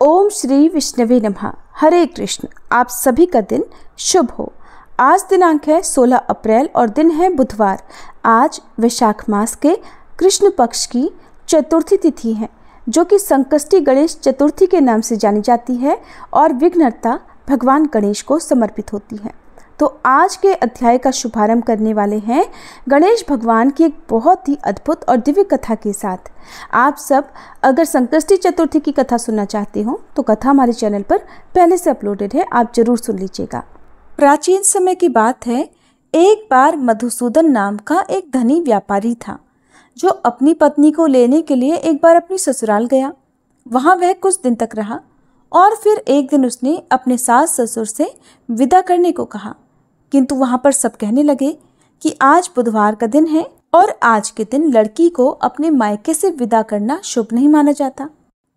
ओम श्री विष्णवे नमः। हरे कृष्ण। आप सभी का दिन शुभ हो। आज दिनांक है 16 अप्रैल और दिन है बुधवार। आज वैशाख मास के कृष्ण पक्ष की चतुर्थी तिथि है, जो कि संकष्टी गणेश चतुर्थी के नाम से जानी जाती है और विघ्नहर्ता भगवान गणेश को समर्पित होती है। तो आज के अध्याय का शुभारंभ करने वाले हैं गणेश भगवान की एक बहुत ही अद्भुत और दिव्य कथा के साथ। आप सब अगर संकष्टी चतुर्थी की कथा सुनना चाहते हो तो कथा हमारे चैनल पर पहले से अपलोडेड है, आप जरूर सुन लीजिएगा। प्राचीन समय की बात है, एक बार मधुसूदन नाम का एक धनी व्यापारी था, जो अपनी पत्नी को लेने के लिए एक बार अपनी ससुराल गया। वहाँ वह कुछ दिन तक रहा और फिर एक दिन उसने अपने सास ससुर से विदा करने को कहा, किंतु वहाँ पर सब कहने लगे कि आज बुधवार का दिन है और आज के दिन लड़की को अपने मायके से विदा करना शुभ नहीं माना जाता।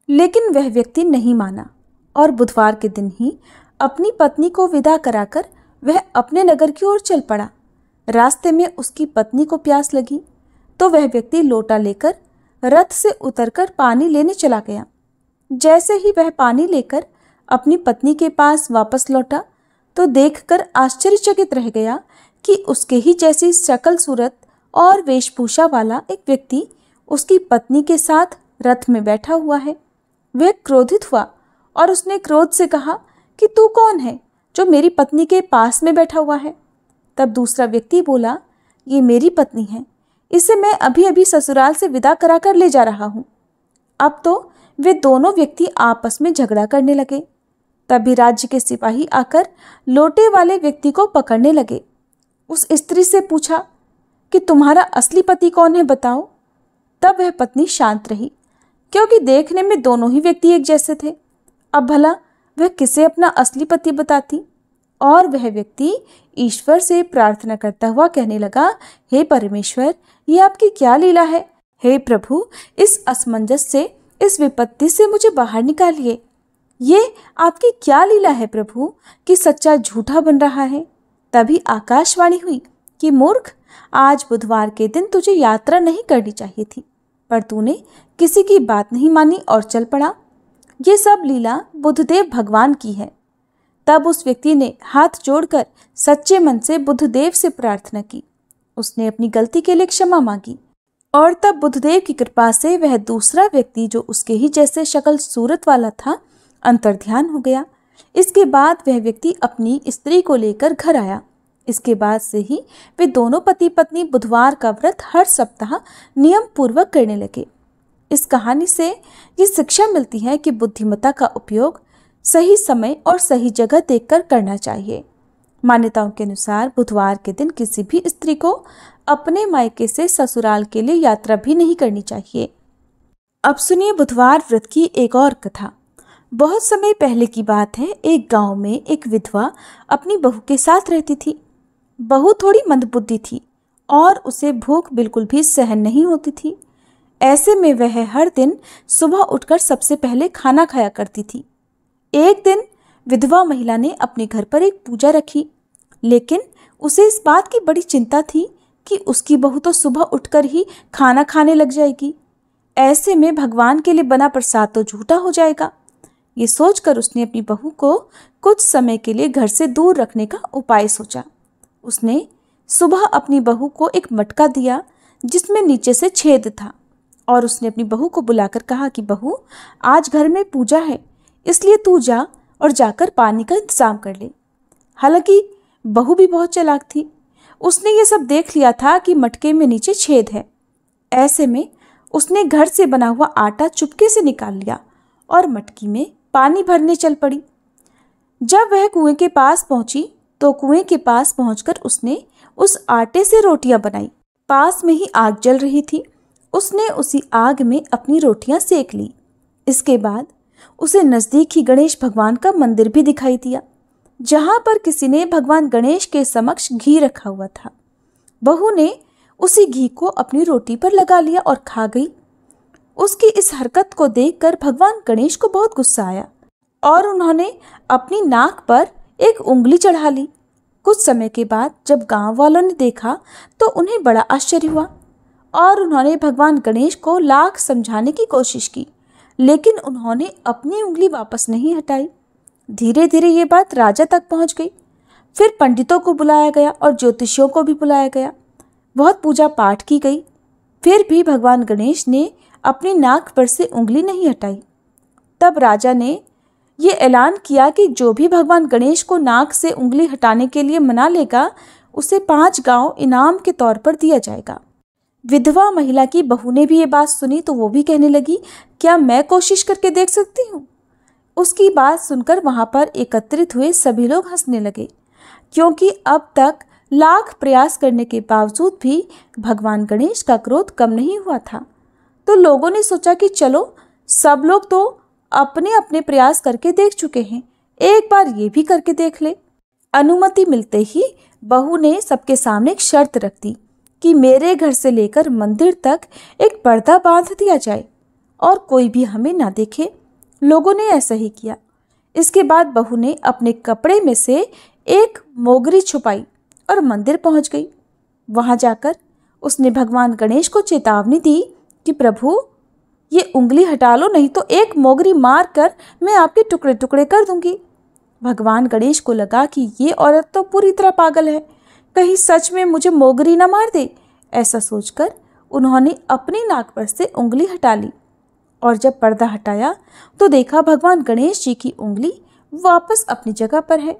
लेकिन वह व्यक्ति नहीं माना और बुधवार के दिन ही अपनी पत्नी को विदा कराकर वह अपने नगर की ओर चल पड़ा। रास्ते में उसकी पत्नी को प्यास लगी तो वह व्यक्ति लोटा लेकर रथ से उतरकर पानी लेने चला गया। जैसे ही वह पानी लेकर अपनी पत्नी के पास वापस लौटा तो देखकर आश्चर्यचकित रह गया कि उसके ही जैसी शक्ल सूरत और वेशभूषा वाला एक व्यक्ति उसकी पत्नी के साथ रथ में बैठा हुआ है। वह क्रोधित हुआ और उसने क्रोध से कहा कि तू कौन है जो मेरी पत्नी के पास में बैठा हुआ है। तब दूसरा व्यक्ति बोला, ये मेरी पत्नी है, इसे मैं अभी अभी ससुराल से विदा कराकर ले जा रहा हूँ। अब तो वे दोनों व्यक्ति आपस में झगड़ा करने लगे। तभी राज्य के सिपाही आकर लोटे वाले व्यक्ति को पकड़ने लगे। उस स्त्री से पूछा कि तुम्हारा असली पति कौन है, बताओ। तब वह पत्नी शांत रही, क्योंकि देखने में दोनों ही व्यक्ति एक जैसे थे। अब भला वह किसे अपना असली पति बताती। और वह व्यक्ति ईश्वर से प्रार्थना करता हुआ कहने लगा, हे परमेश्वर, ये आपकी क्या लीला है। हे प्रभु, इस असमंजस से, इस विपत्ति से मुझे बाहर निकालिए। ये आपकी क्या लीला है प्रभु कि सच्चा झूठा बन रहा है। तभी आकाशवाणी हुई कि मूर्ख, आज बुधवार के दिन तुझे यात्रा नहीं करनी चाहिए थी, पर तूने किसी की बात नहीं मानी और चल पड़ा। ये सब लीला बुद्धदेव भगवान की है। तब उस व्यक्ति ने हाथ जोड़कर सच्चे मन से बुद्धदेव से प्रार्थना की। उसने अपनी गलती के लिए क्षमा मांगी और तब बुद्धदेव की कृपा से वह दूसरा व्यक्ति जो उसके ही जैसे शक्ल सूरत वाला था अंतर्ध्यान हो गया। इसके बाद वह व्यक्ति अपनी स्त्री को लेकर घर आया। इसके बाद से ही वे दोनों पति पत्नी बुधवार का व्रत हर सप्ताह नियम पूर्वक करने लगे। इस कहानी से ये शिक्षा मिलती है कि बुद्धिमत्ता का उपयोग सही समय और सही जगह देखकर करना चाहिए। मान्यताओं के अनुसार बुधवार के दिन किसी भी स्त्री को अपने मायके से ससुराल के लिए यात्रा भी नहीं करनी चाहिए। अब सुनिए बुधवार व्रत की एक और कथा। बहुत समय पहले की बात है, एक गांव में एक विधवा अपनी बहू के साथ रहती थी। बहू थोड़ी मंदबुद्धि थी और उसे भूख बिल्कुल भी सहन नहीं होती थी। ऐसे में वह हर दिन सुबह उठकर सबसे पहले खाना खाया करती थी। एक दिन विधवा महिला ने अपने घर पर एक पूजा रखी, लेकिन उसे इस बात की बड़ी चिंता थी कि उसकी बहू तो सुबह उठकर ही खाना खाने लग जाएगी। ऐसे में भगवान के लिए बना प्रसाद तो झूठा हो जाएगा। ये सोचकर उसने अपनी बहू को कुछ समय के लिए घर से दूर रखने का उपाय सोचा। उसने सुबह अपनी बहू को एक मटका दिया जिसमें नीचे से छेद था और उसने अपनी बहू को बुलाकर कहा कि बहू, आज घर में पूजा है, इसलिए तू जा और जाकर पानी का इंतजाम कर ले। हालांकि बहू भी बहुत चालाक थी। उसने ये सब देख लिया था कि मटके में नीचे छेद है। ऐसे में उसने घर से बना हुआ आटा चुपके से निकाल लिया और मटकी में पानी भरने चल पड़ी। जब वह कुएं के पास पहुंची तो कुएं के पास पहुंचकर उसने उस आटे से रोटियां बनाई। पास में ही आग जल रही थी। उसने उसी आग में अपनी रोटियां सेक ली। इसके बाद उसे नजदीक ही गणेश भगवान का मंदिर भी दिखाई दिया, जहां पर किसी ने भगवान गणेश के समक्ष घी रखा हुआ था। बहू ने उसी घी को अपनी रोटी पर लगा लिया और खा गई। उसकी इस हरकत को देखकर भगवान गणेश को बहुत गुस्सा आया और उन्होंने अपनी नाक पर एक उंगली चढ़ा ली। कुछ समय के बाद जब गांव वालों ने देखा तो उन्हें बड़ा आश्चर्य हुआ और उन्होंने भगवान गणेश को लाख समझाने की कोशिश की, लेकिन उन्होंने अपनी उंगली वापस नहीं हटाई। धीरे धीरे ये बात राजा तक पहुंच गई। फिर पंडितों को बुलाया गया और ज्योतिषियों को भी बुलाया गया। बहुत पूजा पाठ की गई, फिर भी भगवान गणेश ने अपनी नाक पर से उंगली नहीं हटाई। तब राजा ने ये ऐलान किया कि जो भी भगवान गणेश को नाक से उंगली हटाने के लिए मना लेगा उसे 5 गांव इनाम के तौर पर दिया जाएगा। विधवा महिला की बहू ने भी ये बात सुनी तो वो भी कहने लगी, क्या मैं कोशिश करके देख सकती हूँ? उसकी बात सुनकर वहां पर एकत्रित हुए सभी लोग हंसने लगे, क्योंकि अब तक लाख प्रयास करने के बावजूद भी भगवान गणेश का क्रोध कम नहीं हुआ था। तो लोगों ने सोचा कि चलो, सब लोग तो अपने अपने प्रयास करके देख चुके हैं, एक बार ये भी करके देख ले। अनुमति मिलते ही बहू ने सबके सामने एक शर्त रख दी कि मेरे घर से लेकर मंदिर तक एक पर्दा बांध दिया जाए और कोई भी हमें ना देखे। लोगों ने ऐसा ही किया। इसके बाद बहू ने अपने कपड़े में से एक मोगरी छुपाई और मंदिर पहुंच गई। वहां जाकर उसने भगवान गणेश को चेतावनी दी कि प्रभु, ये उंगली हटा लो, नहीं तो एक मोगरी मार कर मैं आपके टुकड़े टुकड़े कर दूंगी। भगवान गणेश को लगा कि ये औरत तो पूरी तरह पागल है, कहीं सच में मुझे मोगरी ना मार दे। ऐसा सोचकर उन्होंने अपनी नाक पर से उंगली हटा ली और जब पर्दा हटाया तो देखा भगवान गणेश जी की उंगली वापस अपनी जगह पर है,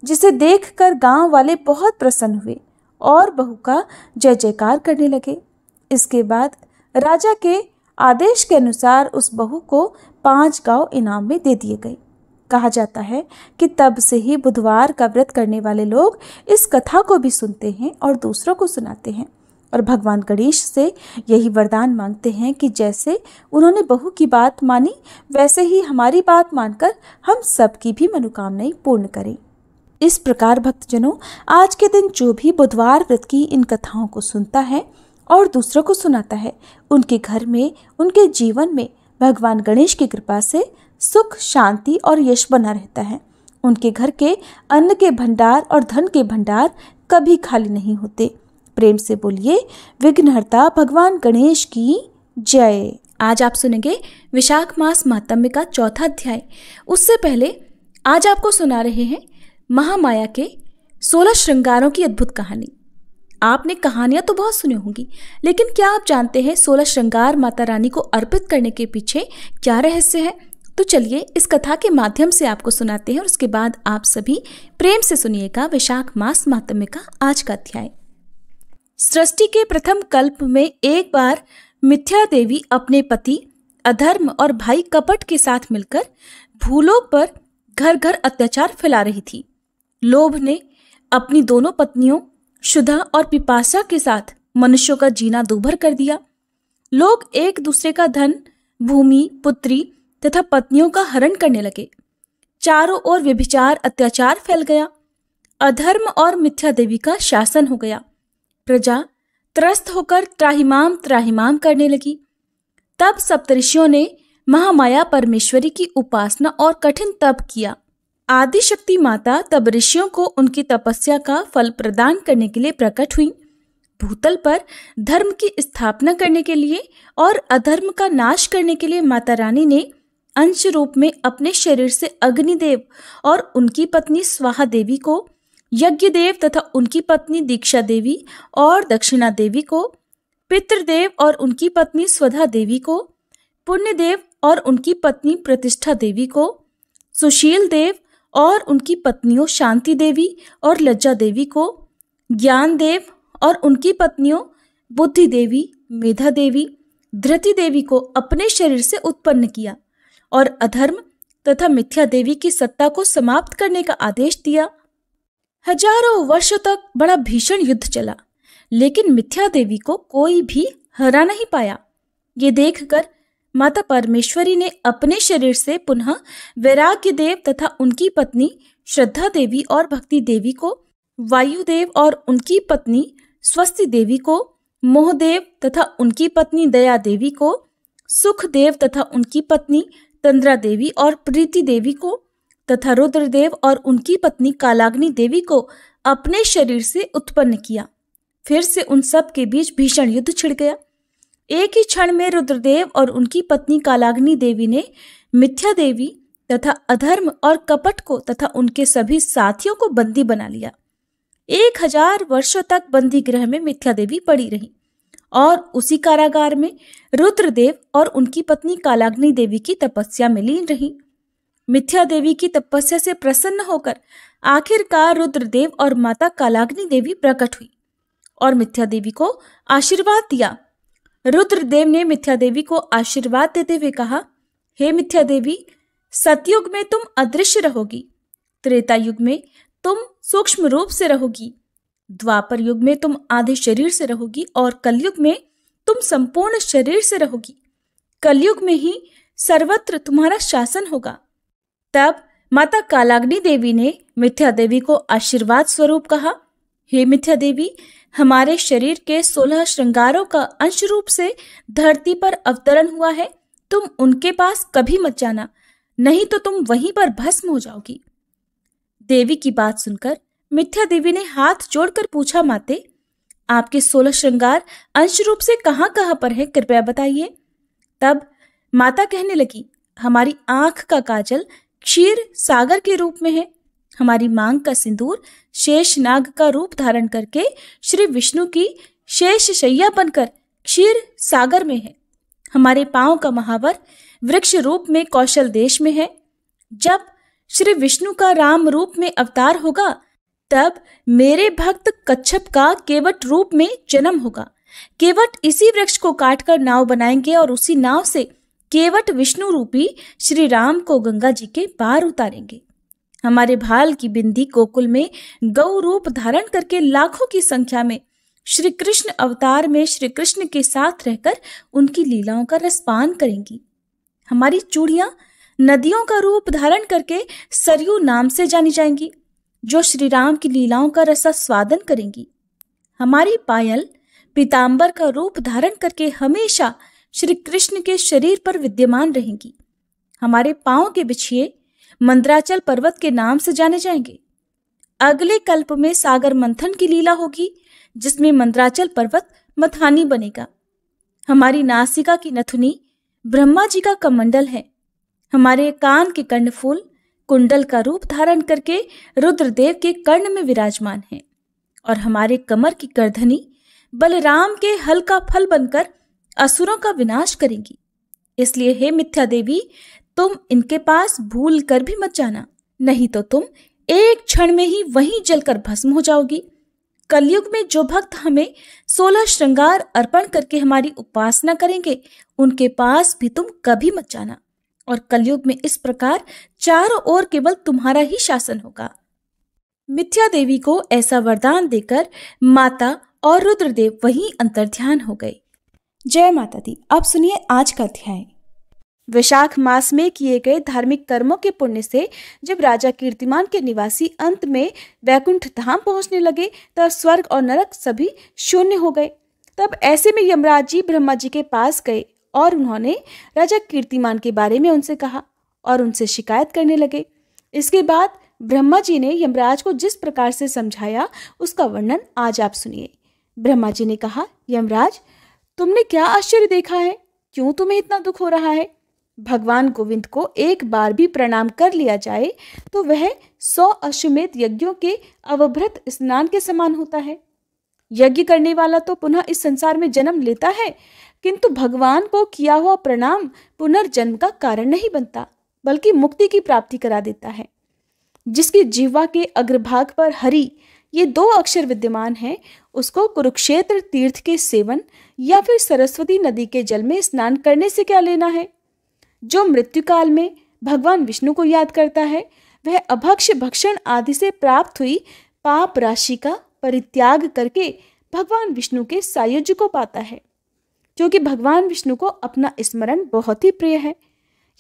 जिसे देखकर गांव वाले बहुत प्रसन्न हुए और बहू का जय जयकार करने लगे। इसके बाद राजा के आदेश के अनुसार उस बहू को 5 गांव इनाम में दे दिए गए। कहा जाता है कि तब से ही बुधवार का व्रत करने वाले लोग इस कथा को भी सुनते हैं और दूसरों को सुनाते हैं और भगवान गणेश से यही वरदान मांगते हैं कि जैसे उन्होंने बहू की बात मानी वैसे ही हमारी बात मानकर हम सबकी भी मनोकामनाएं पूर्ण करें। इस प्रकार भक्तजनों, आज के दिन जो भी बुधवार व्रत की इन कथाओं को सुनता है और दूसरों को सुनाता है, उनके घर में, उनके जीवन में भगवान गणेश की कृपा से सुख, शांति और यश बना रहता है। उनके घर के अन्न के भंडार और धन के भंडार कभी खाली नहीं होते। प्रेम से बोलिए विघ्नहर्ता भगवान गणेश की जय। आज आप सुनेंगे विशाख मास महात्म्य का 4था अध्याय। उससे पहले आज आपको सुना रहे हैं महामाया के 16 श्रृंगारों की अद्भुत कहानी। आपने कहानियां तो बहुत सुनी होंगी, लेकिन क्या आप जानते हैं 16 श्रृंगार माता रानी को अर्पित करने के पीछे क्या रहस्य है? तो चलिए इस कथा के माध्यम से आपको सुनाते हैं और उसके बाद आप सभी प्रेम से सुनिएगा विशाख मास महात्म्य का आज का अध्याय। सृष्टि के प्रथम कल्प में एक बार मिथ्या देवी अपने पति अधर्म और भाई कपट के साथ मिलकर भूलोक पर घर घर अत्याचार फैला रही थी। लोभ ने अपनी दोनों पत्नियों शुदा और पिपासा के साथ मनुष्यों का जीना दूभर कर दिया। लोग एक दूसरे का धन, भूमि, पुत्री तथा पत्नियों का हरण करने लगे। चारों ओर व्यभिचार, अत्याचार फैल गया। अधर्म और मिथ्या देवी का शासन हो गया। प्रजा त्रस्त होकर त्राहिमाम त्राहिमाम करने लगी। तब सप्तऋषियों ने महामाया परमेश्वरी की उपासना और कठिन तप किया। आदिशक्ति माता तब ऋषियों को उनकी तपस्या का फल प्रदान करने के लिए प्रकट हुई। भूतल पर धर्म की स्थापना करने के लिए और अधर्म का नाश करने के लिए माता रानी ने अंश रूप में अपने शरीर से अग्निदेव और उनकी पत्नी स्वाहा देवी को, यज्ञदेव तथा उनकी पत्नी दीक्षा देवी और दक्षिणा देवी को, पितृदेव और उनकी पत्नी स्वधा देवी को, पुण्यदेव और उनकी पत्नी प्रतिष्ठा देवी को, सुशील देव और उनकी पत्नियों शांति देवी और लज्जा देवी को, ज्ञान देव और उनकी पत्नियों बुद्धि देवी, मेधा देवी, धृति देवी को अपने शरीर से उत्पन्न किया और अधर्म तथा मिथ्या देवी की सत्ता को समाप्त करने का आदेश दिया। हजारों वर्षों तक बड़ा भीषण युद्ध चला, लेकिन मिथ्या देवी को कोई भी हरा नहीं पाया। ये देखकर माता परमेश्वरी ने अपने शरीर से पुनः वैराग्य देव तथा उनकी पत्नी श्रद्धा देवी और भक्ति देवी को, वायुदेव और उनकी पत्नी स्वस्ति देवी को, मोहदेव तथा उनकी पत्नी दया देवी को, सुखदेव तथा उनकी पत्नी तंद्रा देवी और प्रीति देवी को, तथा रुद्रदेव और उनकी पत्नी कालाग्नि देवी को अपने शरीर से उत्पन्न किया। फिर से उन सब के बीच भीषण युद्ध छिड़ गया। एक ही क्षण में रुद्रदेव और उनकी पत्नी कालाग्नि देवी ने मिथ्या देवी तथा अधर्म और कपट को तथा उनके सभी साथियों को बंदी बना लिया। 1000 वर्षों तक बंदी गृह में मिथ्या देवी पड़ी रही और उसी कारागार में रुद्रदेव और उनकी पत्नी कालाग्नि देवी की तपस्या में लीन रही। मिथ्या देवी की तपस्या से प्रसन्न होकर आखिरकार रुद्रदेव और माता कालाग्नि देवी प्रकट हुई और मिथ्या देवी को आशीर्वाद दिया। रुद्रदेव ने मिथ्या देवी को आशीर्वाद देते हुए कहा, हे मिथ्या देवी, सतयुग में तुम अदृश्य रहोगी, त्रेता युग में तुम सूक्ष्म रूप से रहोगी, द्वापर युग में तुम आधे शरीर से रहोगी और कलयुग में तुम संपूर्ण शरीर से रहोगी। कलयुग में ही सर्वत्र तुम्हारा शासन होगा। तब माता कालाग्नि देवी ने मिथ्या देवी को आशीर्वाद स्वरूप कहा, हे मिथ्या देवी, हमारे शरीर के 16 श्रृंगारों का अंश रूप से धरती पर अवतरण हुआ है। तुम उनके पास कभी मत जाना, नहीं तो तुम वहीं पर भस्म हो जाओगी। देवी की बात सुनकर मिथ्या देवी ने हाथ जोड़कर पूछा, माते, आपके 16 श्रृंगार अंश रूप से कहाँ कहाँ पर है, कृपया बताइए। तब माता कहने लगी, हमारी आंख का काजल क्षीर सागर के रूप में है, हमारी मांग का सिंदूर शेष नाग का रूप धारण करके श्री विष्णु की शेष शैया बनकर क्षीर सागर में है, हमारे पांव का महावर वृक्ष रूप में कौशल देश में है। जब श्री विष्णु का राम रूप में अवतार होगा तब मेरे भक्त कच्छप का केवट रूप में जन्म होगा। केवट इसी वृक्ष को काटकर नाव बनाएंगे और उसी नाव से केवट विष्णु रूपी श्री राम को गंगा जी के पार उतारेंगे। हमारे भाल की बिंदी गोकुल में गौ रूप धारण करके लाखों की संख्या में श्री कृष्ण अवतार में श्री कृष्ण के साथ रहकर उनकी लीलाओं का रसपान करेंगी। हमारी चूड़ियां नदियों का रूप धारण करके सरयू नाम से जानी जाएंगी, जो श्री राम की लीलाओं का रसास्वादन करेंगी। हमारी पायल पीतांबर का रूप धारण करके हमेशा श्री कृष्ण के शरीर पर विद्यमान रहेंगी। हमारे पांव के बिछिए मंद्राचल पर्वत के नाम से जाने जाएंगे। अगले कल्प में सागर मंथन की लीला होगी, जिसमें मंद्राचल पर्वत मथानी बनेगा। हमारी नासिका की नथुनी ब्रह्मा जी का कमंडल है। हमारे कान के कर्णफूल कुंडल का रूप धारण करके रुद्रदेव के कर्ण में विराजमान है और हमारे कमर की करधनी बलराम के हल का फल बनकर असुरों का विनाश करेंगी। इसलिए हे मिथ्या देवी, तुम इनके पास भूल कर भी मत जाना, नहीं तो तुम एक क्षण में ही वहीं जलकर भस्म हो जाओगी। कलयुग में जो भक्त हमें 16 श्रृंगार अर्पण करके हमारी उपासना करेंगे, उनके पास भी तुम कभी मत जाना और कलयुग में इस प्रकार चारों ओर केवल तुम्हारा ही शासन होगा। मिथ्या देवी को ऐसा वरदान देकर माता और रुद्रदेव वहीं अंतर्ध्यान हो गए। जय माता दी। अब सुनिए आज का अध्याय। वैशाख मास में किए गए धार्मिक कर्मों के पुण्य से जब राजा कीर्तिमान के निवासी अंत में वैकुंठ धाम पहुंचने लगे, तब स्वर्ग और नरक सभी शून्य हो गए। तब ऐसे में यमराज जी ब्रह्मा जी के पास गए और उन्होंने राजा कीर्तिमान के बारे में उनसे कहा और उनसे शिकायत करने लगे। इसके बाद ब्रह्मा जी ने यमराज को जिस प्रकार से समझाया उसका वर्णन आज आप सुनिए। ब्रह्मा जी ने कहा, यमराज, तुमने क्या आश्चर्य देखा है? क्यों तुम्हें इतना दुख हो रहा है? भगवान गोविंद को एक बार भी प्रणाम कर लिया जाए तो वह 100 अश्वमेध यज्ञों के अवभृत स्नान के समान होता है। यज्ञ करने वाला तो पुनः इस संसार में जन्म लेता है, किंतु भगवान को किया हुआ प्रणाम पुनर्जन्म का कारण नहीं बनता, बल्कि मुक्ति की प्राप्ति करा देता है। जिसकी जिह्वा के अग्रभाग पर हरि ये 2 अक्षर विद्यमान हैं, उसको कुरुक्षेत्र तीर्थ के सेवन या फिर सरस्वती नदी के जल में स्नान करने से क्या लेना है? जो मृत्यु काल में भगवान विष्णु को याद करता है, वह अभक्ष भक्षण आदि से प्राप्त हुई पाप राशि का परित्याग करके भगवान विष्णु के सायुज्य को पाता है, क्योंकि भगवान विष्णु को अपना स्मरण बहुत ही प्रिय है।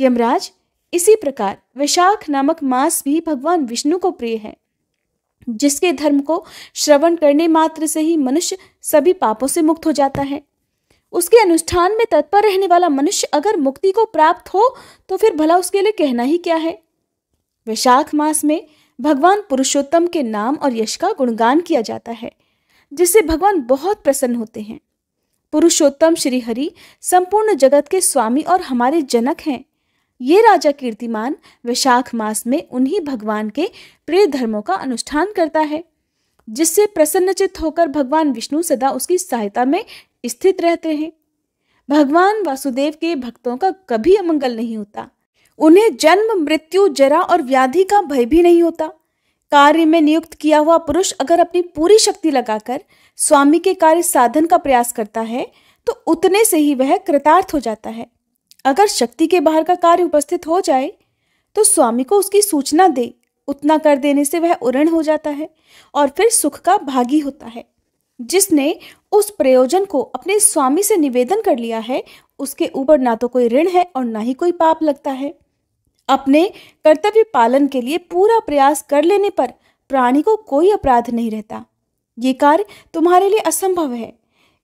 यमराज, इसी प्रकार वैशाख नामक मास भी भगवान विष्णु को प्रिय है, जिसके धर्म को श्रवण करने मात्र से ही मनुष्य सभी पापों से मुक्त हो जाता है। उसके अनुष्ठान में तत्पर रहने वाला मनुष्य अगर मुक्ति को प्राप्त हो तो फिर भला उसके लिए कहना ही क्या है। वैशाख मास में भगवान पुरुषोत्तम के नाम और यश का गुणगान किया जाता है, जिससे भगवान बहुत प्रसन्न होते हैं। पुरुषोत्तम श्री हरि संपूर्ण जगत के स्वामी और हमारे जनक हैं। ये राजा कीर्तिमान वैशाख मास में उन्हीं भगवान के प्रिय धर्मों का अनुष्ठान करता है, जिससे प्रसन्नचित्त होकर भगवान विष्णु सदा उसकी सहायता में स्थित रहते हैं। भगवान वासुदेव के भक्तों का कभी अमंगल नहीं होता। उन्हें जन्म, मृत्यु, जरा और व्याधि का भय भी नहीं होता। कार्य में नियुक्त किया हुआ पुरुष अगर अपनी पूरी शक्ति लगाकर स्वामी के कार्य साधन का प्रयास करता है तो उतने से ही वह कृतार्थ हो जाता है। अगर शक्ति के बाहर का कार्य उपस्थित हो जाए तो स्वामी को उसकी सूचना दे, उतना कर देने से वह उऋण हो जाता है और फिर सुख का भागी होता है। जिसने उस प्रयोजन को अपने स्वामी से निवेदन कर लिया है उसके ऊपर ना तो कोई ऋण है और ना ही कोई पाप लगता है। अपने कर्तव्य पालन के लिए पूरा प्रयास कर लेने पर प्राणी को कोई अपराध नहीं रहता। ये कार्य तुम्हारे लिए असंभव है,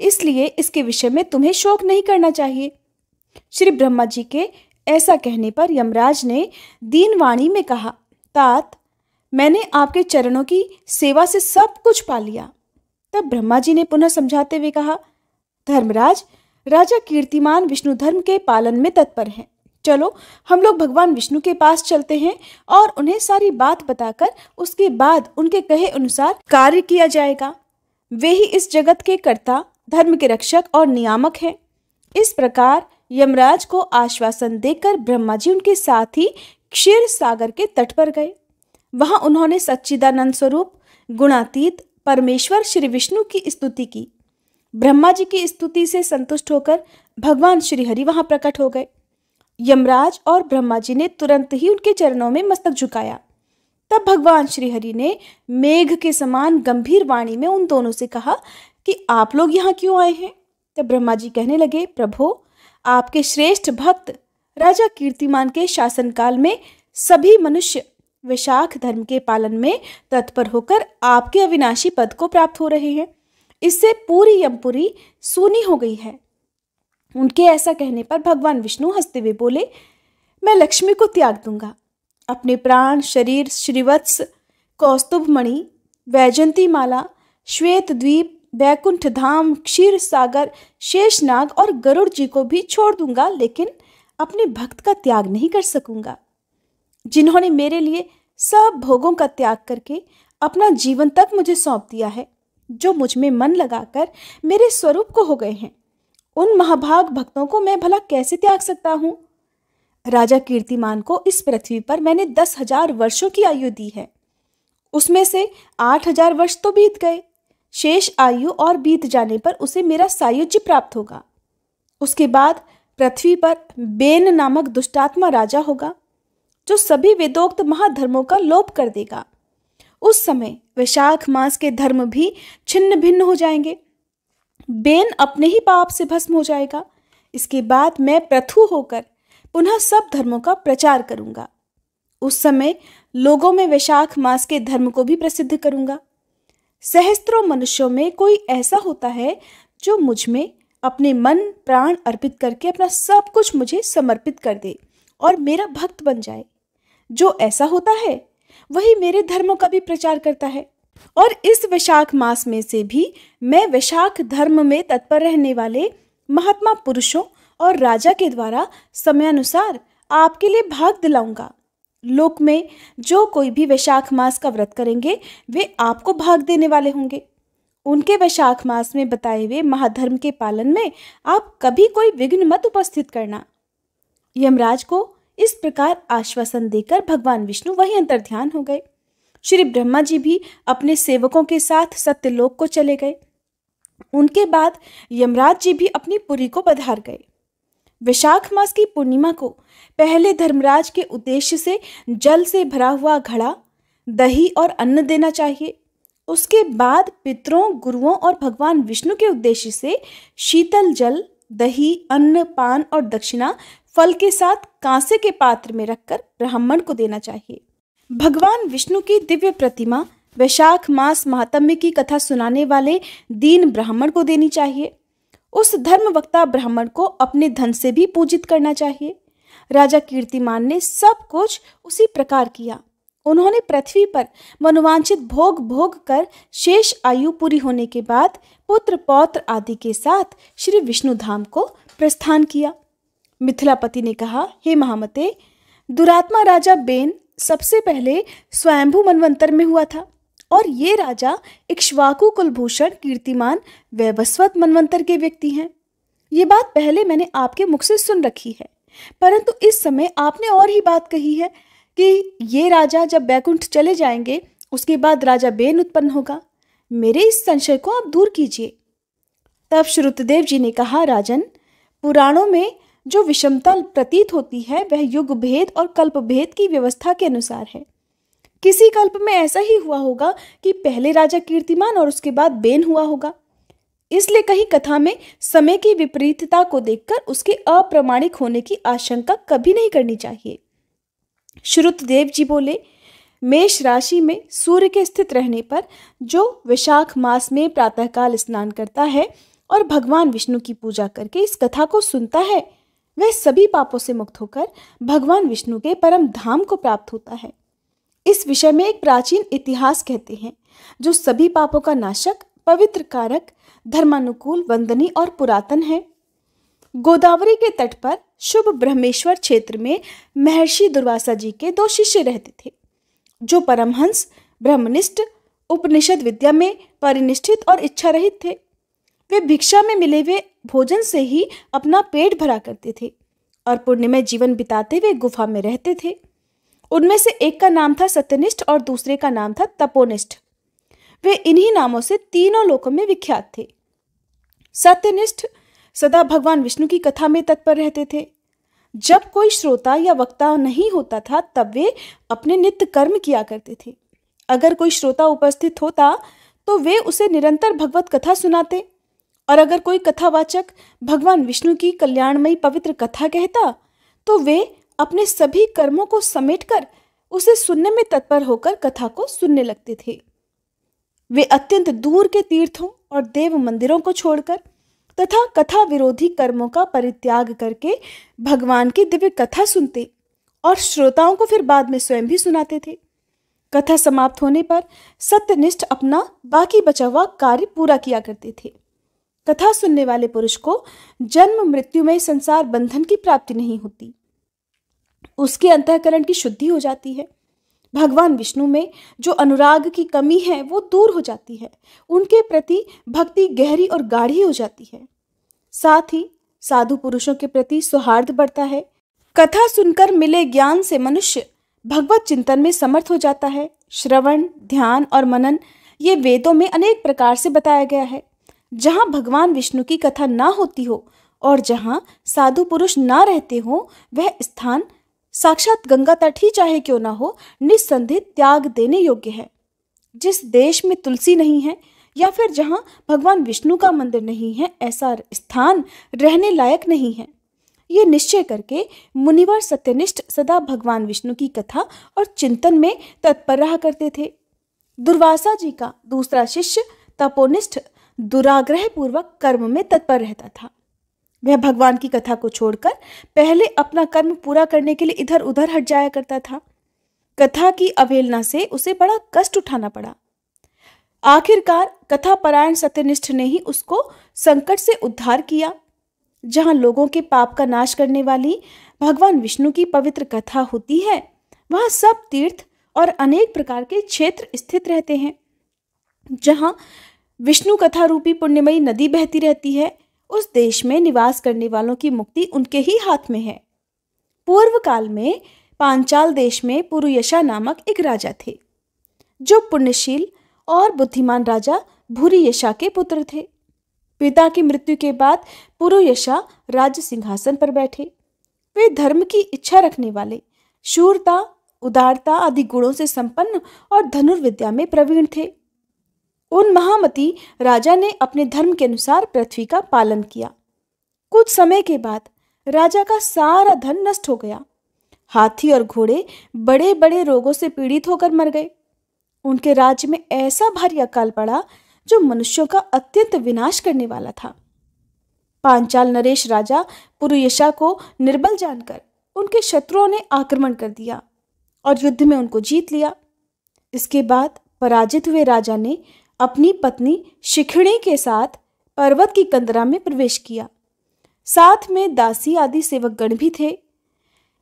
इसलिए इसके विषय में तुम्हें शोक नहीं करना चाहिए। श्री ब्रह्मा जी के ऐसा कहने पर यमराज ने दीनवाणी में कहा, तात, मैंने आपके चरणों की सेवा से सब कुछ पा लिया। तब ब्रह्मा जी ने पुनः समझाते हुए कहा, धर्मराज, राजा कीर्तिमान विष्णु धर्म के पालन में तत्पर हैं। चलो हम लोग भगवान विष्णु के पास चलते हैं और उन्हें सारी बात बताकर उसके बाद उनके कहे अनुसार कार्य किया जाएगा। वे ही इस जगत के कर्ता, धर्म के रक्षक और नियामक हैं। इस प्रकार यमराज को आश्वासन देकर ब्रह्मा जी उनके साथ ही क्षीर सागर के तट पर गए। वहां उन्होंने सच्चिदानंद स्वरूप गुणातीत परमेश्वर श्री विष्णु की स्तुति की। ब्रह्मा जी की स्तुति से संतुष्ट होकर भगवान श्री हरि वहां प्रकट हो गए। यमराज और ब्रह्मा जी ने तुरंत ही उनके चरणों में मस्तक झुकाया। तब भगवान श्री हरि ने मेघ के समान गंभीर वाणी में उन दोनों से कहा कि आप लोग यहाँ क्यों आए हैं। तब ब्रह्मा जी कहने लगे, प्रभो, आपके श्रेष्ठ भक्त राजा कीर्तिमान के शासनकाल में सभी मनुष्य वैशाख धर्म के पालन में तत्पर होकर आपके अविनाशी पद को प्राप्त हो रहे हैं। इससे पूरी यमपुरी सूनी हो गई है। उनके ऐसा कहने पर भगवान विष्णु हंसते हुए बोले, मैं लक्ष्मी को त्याग दूंगा। अपने प्राण, शरीर, श्रीवत्स, कौस्तुभ मणि, वैजंती माला, श्वेत द्वीप, वैकुंठ धाम, क्षीर सागर, शेषनाग और गरुड़ जी को भी छोड़ दूंगा, लेकिन अपने भक्त का त्याग नहीं कर सकूंगा, जिन्होंने मेरे लिए सब भोगों का त्याग करके अपना जीवन तक मुझे सौंप दिया है, जो मुझ में मन लगाकर मेरे स्वरूप को हो गए हैं। उन महाभाग भक्तों को मैं भला कैसे त्याग सकता हूँ। राजा कीर्तिमान को इस पृथ्वी पर मैंने 10,000 वर्षों की आयु दी है। उसमें से 8,000 वर्ष तो बीत गए। शेष आयु और बीत जाने पर उसे मेरा सायुज्य प्राप्त होगा। उसके बाद पृथ्वी पर बेन नामक दुष्टात्मा राजा होगा, जो सभी वेदोक्त महाधर्मों का लोप कर देगा। उस समय वैशाख मास के धर्म भी छिन्न भिन्न हो जाएंगे। बेन अपने ही पाप से भस्म हो जाएगा। इसके बाद मैं पृथु होकर पुनः सब धर्मों का प्रचार करूंगा। उस समय लोगों में वैशाख मास के धर्म को भी प्रसिद्ध करूंगा। सहस्त्रों मनुष्यों में कोई ऐसा होता है जो मुझ में अपने मन प्राण अर्पित करके अपना सब कुछ मुझे समर्पित कर दे और मेरा भक्त बन जाए। जो ऐसा होता है वही मेरे धर्मों का भी प्रचार करता है। और इस वैशाख मास में से भी मैं वैशाख धर्म में तत्पर रहने वाले महात्मा पुरुषों और राजा के द्वारा समयानुसार आपके लिए भाग दिलाऊंगा। लोक में जो कोई भी वैशाख मास का व्रत करेंगे वे आपको भाग देने वाले होंगे। उनके वैशाख मास में बताए हुए महाधर्म के पालन में आप कभी कोई विघ्न मत उपस्थित करना। यमराज को इस प्रकार आश्वासन देकर भगवान विष्णु वहीं अंतर्ध्यान हो गए। श्री ब्रह्मा जी भी अपने सेवकों के साथ सत्यलोक को चले गए। उनके बाद यमराज जी भी अपनी पुरी को पधार गए। वैशाख मास की पूर्णिमा को पहले धर्मराज के उद्देश्य से जल से भरा हुआ घड़ा, दही और अन्न देना चाहिए। उसके बाद पितरों, गुरुओं और भगवान विष्णु के उद्देश्य से शीतल जल, दही, अन्न, पान और दक्षिणा फल के साथ कांसे के पात्र में रखकर ब्राह्मण को देना चाहिए। भगवान विष्णु की दिव्य प्रतिमा वैशाख मास महात्म्य की कथा सुनाने वाले दीन ब्राह्मण को देनी चाहिए। उस धर्मवक्ता ब्राह्मण को अपने धन से भी पूजित करना चाहिए। राजा कीर्तिमान ने सब कुछ उसी प्रकार किया। उन्होंने पृथ्वी पर मनोवांछित भोग भोग कर शेष आयु पूरी होने के बाद पुत्र पौत्र आदि के साथ श्री विष्णु धाम को प्रस्थान किया। मिथिलापति ने कहा, हे महामते, दुरात्मा राजा बेन सबसे पहले स्वयंभू मनवंतर में हुआ था और ये राजा इक्ष्वाकु कुलभूषण कीर्तिमान वैवस्वत मनवंतर के व्यक्ति हैं। ये बात पहले मैंने आपके मुख से सुन रखी है, परंतु इस समय आपने और ही बात कही है कि ये राजा जब बैकुंठ चले जाएंगे उसके बाद राजा बेन उत्पन्न होगा। मेरे इस संशय को आप दूर कीजिए। तब श्रुतदेव जी ने कहा, राजन, पुराणों में जो विषमता प्रतीत होती है वह युग भेद और कल्प भेद की व्यवस्था के अनुसार है। किसी कल्प में ऐसा ही हुआ होगा कि पहले राजा कीर्तिमान और उसके बाद बेन हुआ होगा। इसलिए कहीं कथा में समय की विपरीतता को देखकर उसके अप्रामाणिक होने की आशंका कभी नहीं करनी चाहिए। श्रुतदेव जी बोले, मेष राशि में सूर्य के स्थित रहने पर जो वैशाख मास में प्रातःकाल स्नान करता है और भगवान विष्णु की पूजा करके इस कथा को सुनता है, वह सभी पापों से मुक्त होकर भगवान विष्णु के परम धाम को प्राप्त होता है। इस विषय में एक प्राचीन इतिहास कहते हैं, जो सभी पापों का नाशक, पवित्र कारक, धर्मानुकूल, वंदनीय और पुरातन है। गोदावरी के तट पर शुभ ब्रह्मेश्वर क्षेत्र में महर्षि दुर्वासा जी के 2 शिष्य रहते थे, जो परमहंस, ब्रह्मनिष्ठ, उपनिषद विद्या में परिनिष्ठित और इच्छा रहित थे। वे भिक्षा में मिले हुए भोजन से ही अपना पेट भरा करते थे और पुण्यमय जीवन बिताते हुए गुफा में रहते थे। उनमें से एक का नाम था सत्यनिष्ठ और दूसरे का नाम था तपोनिष्ठ। वे इन्हीं नामों से तीनों लोकों में विख्यात थे। सत्यनिष्ठ सदा भगवान विष्णु की कथा में तत्पर रहते थे। जब कोई श्रोता या वक्ता नहीं होता था तब वे अपने नित्य कर्म किया करते थे। अगर कोई श्रोता उपस्थित होता तो वे उसे निरंतर भगवत कथा सुनाते, और अगर कोई कथावाचक भगवान विष्णु की कल्याणमयी पवित्र कथा कहता तो वे अपने सभी कर्मों को समेटकर उसे सुनने में तत्पर होकर कथा को सुनने लगते थे। वे अत्यंत दूर के तीर्थों और देव मंदिरों को छोड़कर तथा कथा विरोधी कर्मों का परित्याग करके भगवान की दिव्य कथा सुनते और श्रोताओं को फिर बाद में स्वयं भी सुनाते थे। कथा समाप्त होने पर सत्यनिष्ठ अपना बाकी बचा हुआ कार्य पूरा किया करते थे। कथा सुनने वाले पुरुष को जन्म मृत्यु में संसार बंधन की प्राप्ति नहीं होती। उसके अंतःकरण की शुद्धि हो जाती है। भगवान विष्णु में जो अनुराग की कमी है वो दूर हो जाती है। उनके प्रति भक्ति गहरी और गाढ़ी हो जाती है। साथ ही साधु पुरुषों के प्रति सौहार्द बढ़ता है। कथा सुनकर मिले ज्ञान से मनुष्य भगवत चिंतन में समर्थ हो जाता है। श्रवण, ध्यान और मनन ये वेदों में अनेक प्रकार से बताया गया है। जहाँ भगवान विष्णु की कथा ना होती हो और जहाँ साधु पुरुष ना रहते हो, वह स्थान साक्षात गंगा तट ही चाहे क्यों ना हो, निस्संदेह त्याग देने योग्य है। जिस देश में तुलसी नहीं है या फिर जहाँ भगवान विष्णु का मंदिर नहीं है, ऐसा स्थान रहने लायक नहीं है। ये निश्चय करके मुनिवर सत्यनिष्ठ सदा भगवान विष्णु की कथा और चिंतन में तत्पर रहा करते थे। दुर्वासा जी का दूसरा शिष्य तपोनिष्ठ दुराग्रह पूर्वक कर्म में तत्पर रहता था। वह भगवान की कथा को छोड़कर पहले अपना कर्म पूरा करने के लिए इधर उधर हट जाया करता था। कथा की अवहेलना से उसे बड़ा कष्ट उठाना पड़ा। आखिरकार कथा परायण सत्यनिष्ठ ने ही उसको संकट से उद्धार किया। जहाँ लोगों के पाप का नाश करने वाली भगवान विष्णु की पवित्र कथा होती है, वहाँ सब तीर्थ और अनेक प्रकार के क्षेत्र स्थित रहते हैं। जहाँ विष्णु कथा रूपी पुण्यमयी नदी बहती रहती है, उस देश में निवास करने वालों की मुक्ति उनके ही हाथ में है। पूर्व काल में पांचाल देश में पुरुयशा नामक एक राजा थे, जो पुण्यशील और बुद्धिमान राजा भूरियशा के पुत्र थे। पिता की मृत्यु के बाद पुरुयशा राज्य सिंहासन पर बैठे। वे धर्म की इच्छा रखने वाले, शूरता, उदारता आदि गुणों से संपन्न और धनुर्विद्या में प्रवीण थे। उन महामती राजा ने अपने धर्म के अनुसार पृथ्वी का पालन किया। कुछ समय के बाद राजा का सारा धन नष्ट हो गया। हाथी और घोड़े बड़े बड़े रोगों से पीड़ित होकर मर गए। उनके राज्य में ऐसा भारी अकाल पड़ा जो मनुष्यों का अत्यंत विनाश करने वाला था। पांचाल नरेश राजा पुरुयशा को निर्बल जानकर उनके शत्रुओं ने आक्रमण कर दिया। और युद्ध में उनको जीत लिया। इसके बाद पराजित हुए राजा ने अपनी पत्नी शिखिणी के साथ पर्वत की कंदरा में प्रवेश किया। साथ में दासी आदि सेवकगण भी थे।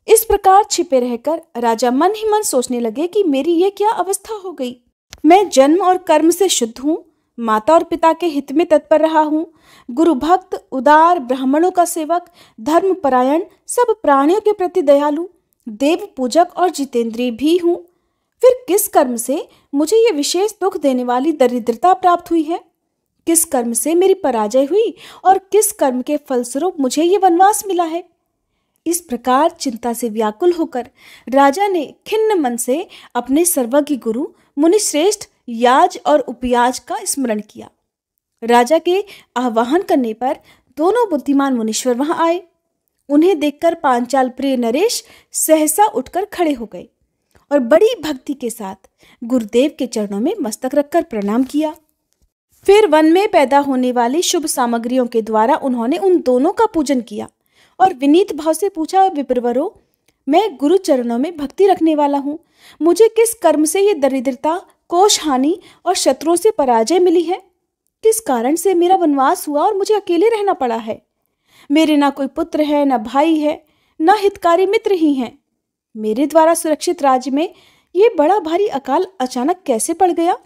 इस प्रकार छिपे रहकर राजा मन ही मन सोचने लगे कि मेरी ये क्या अवस्था हो गई। मैं जन्म और कर्म से शुद्ध हूँ, माता और पिता के हित में तत्पर रहा हूँ, गुरु भक्त, उदार, ब्राह्मणों का सेवक, धर्म परायण, सब प्राणियों के प्रति दयालु, देव पूजक और जितेंद्रिय भी हूँ। फिर किस कर्म से मुझे ये विशेष दुख देने वाली दरिद्रता प्राप्त हुई है? किस कर्म से मेरी पराजय हुई और किस कर्म के फलस्वरूप मुझे ये वनवास मिला है? इस प्रकार चिंता से व्याकुल होकर राजा ने खिन्न मन से अपने सर्वज्ञ गुरु मुनिश्रेष्ठ याज और उपयाज का स्मरण किया। राजा के आह्वान करने पर दोनों बुद्धिमान मुनीश्वर वहां आए। उन्हें देखकर पांचाल प्रिय नरेश सहसा उठकर खड़े हो गए और बड़ी भक्ति के साथ गुरुदेव के चरणों में मस्तक रखकर प्रणाम किया। फिर वन में पैदा होने वाली शुभ सामग्रियों के द्वारा उन्होंने उन दोनों का पूजन किया और विनीत भाव से पूछा, विप्रवरों, मैं गुरु चरणों में भक्ति रखने वाला हूँ, मुझे किस कर्म से ये दरिद्रता, कोष हानि और शत्रुओं से पराजय मिली है? किस कारण से मेरा वनवास हुआ और मुझे अकेले रहना पड़ा है? मेरे ना कोई पुत्र है, ना भाई है, ना हितकारी मित्र ही हैं। मेरे द्वारा सुरक्षित राज्य में ये बड़ा भारी अकाल अचानक कैसे पड़ गया?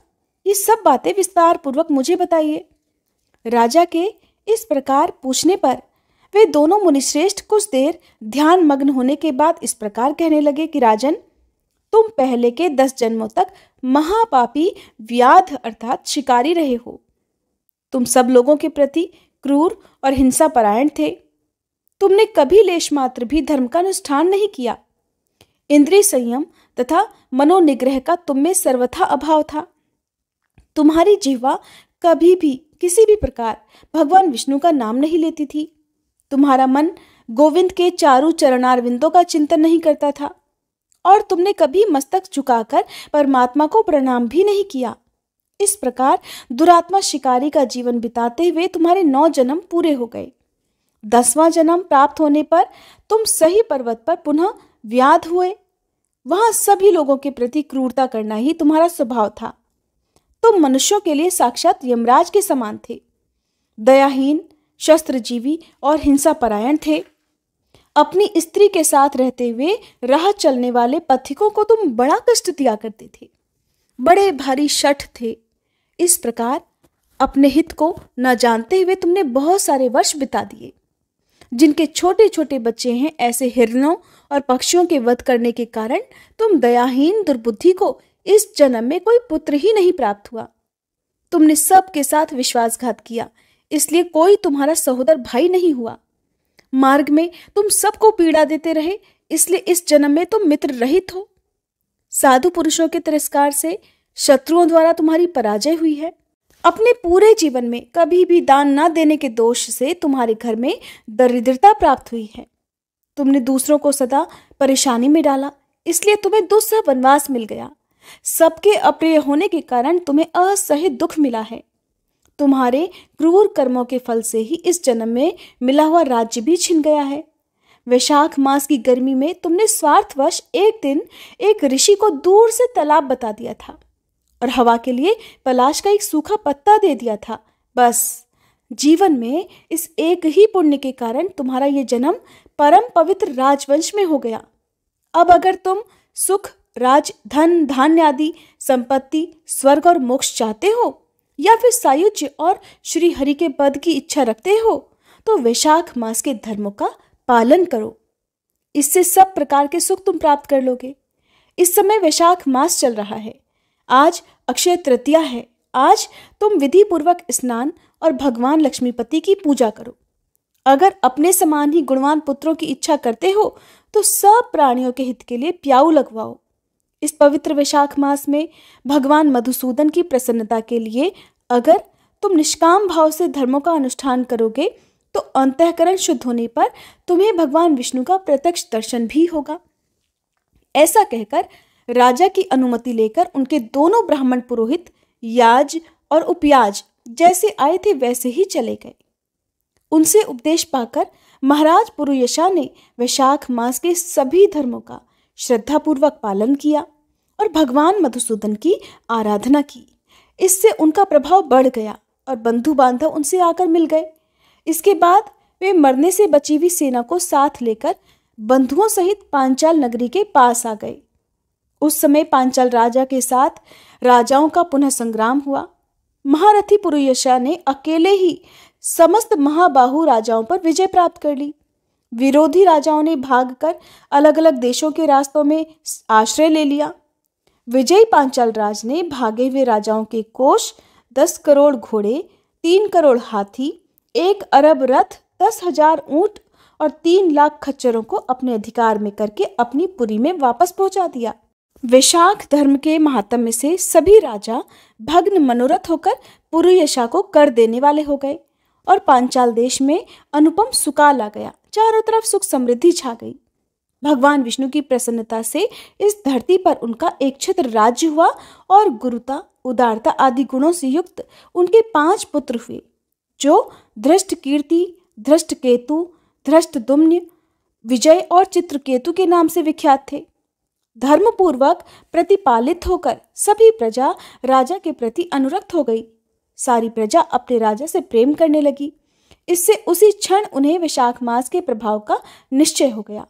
ये सब बातें विस्तार पूर्वक मुझे बताइए। राजा के इस प्रकार पूछने पर वे दोनों मुनिश्रेष्ठ कुछ देर ध्यान मग्न होने के बाद इस प्रकार कहने लगे कि राजन, तुम पहले के 10 जन्मों तक महापापी व्याध अर्थात शिकारी रहे हो। तुम सब लोगों के प्रति क्रूर और हिंसा परायण थे। तुमने कभी लेश मात्र भी धर्म का अनुष्ठान नहीं किया। इंद्रिय संयम तथा मनोनिग्रह का तुम में सर्वथा अभाव था। तुम्हारी जिह्वा कभी भी किसी भी प्रकार भगवान विष्णु का नाम नहीं लेती थी। तुम्हारा मन गोविंद के चारु चरणारविंदों का चिंतन नहीं करता था और तुमने कभी मस्तक झुकाकर परमात्मा को प्रणाम भी नहीं किया। इस प्रकार दुरात्मा शिकारी का जीवन बिताते हुए तुम्हारे 9 जन्म पूरे हो गए। 10वां जन्म प्राप्त होने पर तुम सही पर्वत पर पुनः व्याध हुए। वहां सभी लोगों के प्रति क्रूरता करना ही तुम्हारा स्वभाव था। तुम मनुष्यों के लिए साक्षात यमराज के समान थे। दयाहीन, शस्त्रजीवी और हिंसा परायण थे। अपनी स्त्री के साथ रहते हुए राह चलने वाले पथिकों को तुम बड़ा कष्ट दिया करते थे। बड़े भारी शठ थे। इस प्रकार अपने हित को न जानते हुए तुमने बहुत सारे वर्ष बिता दिए। जिनके छोटे छोटे बच्चे हैं, ऐसे हिरणों और पक्षियों के वध करने के कारण तुम दयाहीन दुर्बुद्धि को इस जन्म में कोई पुत्र ही नहीं प्राप्त हुआ। तुमने सबके साथ विश्वासघात किया, इसलिए कोई तुम्हारा सहोदर भाई नहीं हुआ। मार्ग में तुम सबको पीड़ा देते रहे, इसलिए इस जन्म में तुम मित्र रहित हो। साधु पुरुषों के तिरस्कार से शत्रुओं द्वारा तुम्हारी पराजय हुई है। अपने पूरे जीवन में कभी भी दान न देने के दोष से तुम्हारे घर में दरिद्रता प्राप्त हुई है। तुमने दूसरों को सदा परेशानी में डाला, इसलिए तुम्हें दुस्सह वनवास मिल गया। सबके अप्रिय होने के कारण तुम्हें असह्य दुख मिला है। तुम्हारे क्रूर कर्मों के फल से ही इस जन्म में मिला हुआ राज्य भी छिन गया है। वैशाख मास की गर्मी में तुमने स्वार्थवश एक दिन एक ऋषि को दूर से तालाब बता दिया था और हवा के लिए पलाश का एक सूखा पत्ता दे दिया था। बस जीवन में इस एक ही पुण्य के कारण तुम्हारा ये जन्म परम पवित्र राजवंश में हो गया। अब अगर तुम सुख, राज, धन, धान्य आदि संपत्ति, स्वर्ग और मोक्ष चाहते हो या फिर सायुज्य और श्री हरि के पद की इच्छा रखते हो तो वैशाख मास के धर्मों का पालन करो। इससे सब प्रकार के सुख तुम प्राप्त कर लोगे। इस समय वैशाख मास चल रहा है। आज अक्षय तृतीया है। आज तुम विधि पूर्वक स्नान और भगवान लक्ष्मीपति की पूजा करो। अगर अपने समान ही गुणवान पुत्रों की इच्छा करते हो तो सब प्राणियों के हित के लिए प्याऊ लगवाओ। इस पवित्र वैशाख मास में भगवान मधुसूदन की प्रसन्नता के लिए अगर तुम निष्काम भाव से धर्मों का अनुष्ठान करोगे तो अंतःकरण शुद्ध होने पर तुम्हें भगवान विष्णु का प्रत्यक्ष दर्शन भी होगा। ऐसा कहकर राजा की अनुमति लेकर उनके दोनों ब्राह्मण पुरोहित याज और उपयाज जैसे आए थे वैसे ही चले गए। उनसे उपदेश पाकर महाराज पुरुयशा ने वैशाख मास के सभी धर्मों का श्रद्धापूर्वक पालन किया और भगवान मधुसूदन की आराधना की। इससे उनका प्रभाव बढ़ गया और बंधु बांधव उनसे आकर मिल गए। इसके बाद वे मरने से बची हुई सेना को साथ लेकर बंधुओं सहित पांचाल नगरी के पास आ गए। उस समय पांचाल राजा के साथ राजाओं का पुनः संग्राम हुआ। महारथी पुरुयशा ने अकेले ही समस्त महाबाहु राजाओं पर विजय प्राप्त कर ली। विरोधी राजाओं ने भागकर अलग अलग देशों के रास्तों में आश्रय ले लिया। विजयी पांचाल राज ने भागे हुए राजाओं के कोष, 10 करोड़ घोड़े, 3 करोड़ हाथी, 1 अरब रथ, 10,000 ऊंट और 3 लाख खच्चरों को अपने अधिकार में करके अपनी पुरी में वापस पहुंचा दिया। वैशाख धर्म के महात्म्य से सभी राजा भग्न मनोरथ होकर पुरुयशा को कर देने वाले हो गए और पांचाल देश में अनुपम सुकाल आ गया। चारों तरफ सुख समृद्धि छा गई। भगवान विष्णु की प्रसन्नता से इस धरती पर उनका एक छत्र राज्य हुआ और गुरुता, उदारता आदि गुणों से युक्त उनके 5 पुत्र हुए, जो धृष्टकीर्ति, धृष्टकेतु, धृष्टद्युम्न, विजय और चित्रकेतु के नाम से विख्यात थे। धर्मपूर्वक प्रतिपालित होकर सभी प्रजा राजा के प्रति अनुरक्त हो गई। सारी प्रजा अपने राजा से प्रेम करने लगी। इससे उसी क्षण उन्हें वैशाख मास के प्रभाव का निश्चय हो गया।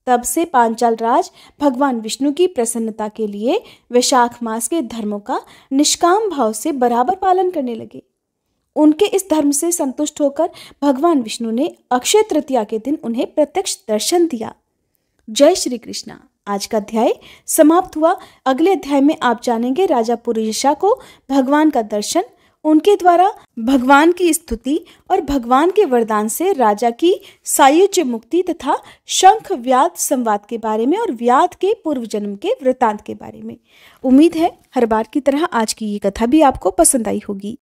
तब से पांचाल राज भगवान विष्णु की प्रसन्नता के लिए वैशाख मास के धर्मों का निष्काम भाव से बराबर पालन करने लगे। उनके इस धर्म से संतुष्ट होकर भगवान विष्णु ने अक्षय तृतीया के दिन उन्हें प्रत्यक्ष दर्शन दिया। जय श्री कृष्णा। आज का अध्याय समाप्त हुआ। अगले अध्याय में आप जानेंगे राजा पुरुयशा को भगवान का दर्शन, उनके द्वारा भगवान की स्तुति और भगवान के वरदान से राजा की सायुज्य मुक्ति तथा शंख व्याध संवाद के बारे में और व्याध के पूर्व जन्म के वृतांत के बारे में। उम्मीद है हर बार की तरह आज की ये कथा भी आपको पसंद आई होगी।